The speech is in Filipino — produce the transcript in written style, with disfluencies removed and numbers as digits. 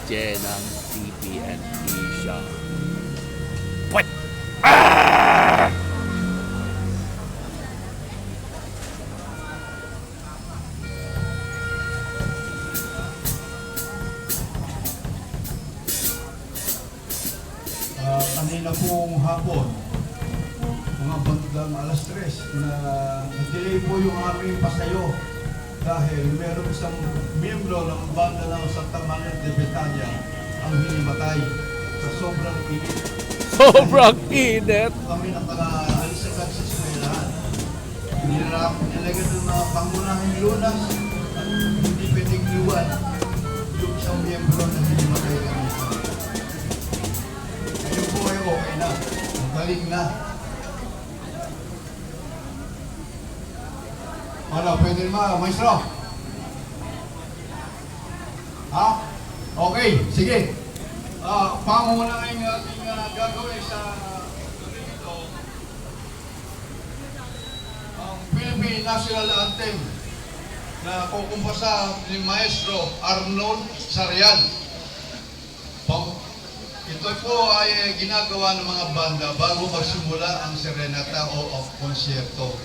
Je ng TPNP siya. Kanina pong hapon, mga bandang alas 3 na nag-delay po yung aming pasayo dahil meron isang miyembro ng banda ng Santa Maria de Betania ang hinimatay sa sobrang init. Sobrang init. Kami nakaalis agad sa eskwelahan. Nilagyan ng mga pangunahing lunas at hindi pwedeng iwan yung isang miyembro na hinimatay kanina. Ngayon po ay okay na. Magaling na. Ano, pwede naman, maestro? Ha? Okay, sige. Pangunahing ating gagawin sa gabi ito, ang Philippine National Anthem na kukumpasa ni Maestro Arnold Sarian. Ito po ay ginagawa ng mga banda bago magsimula ang serenata o konsyerto.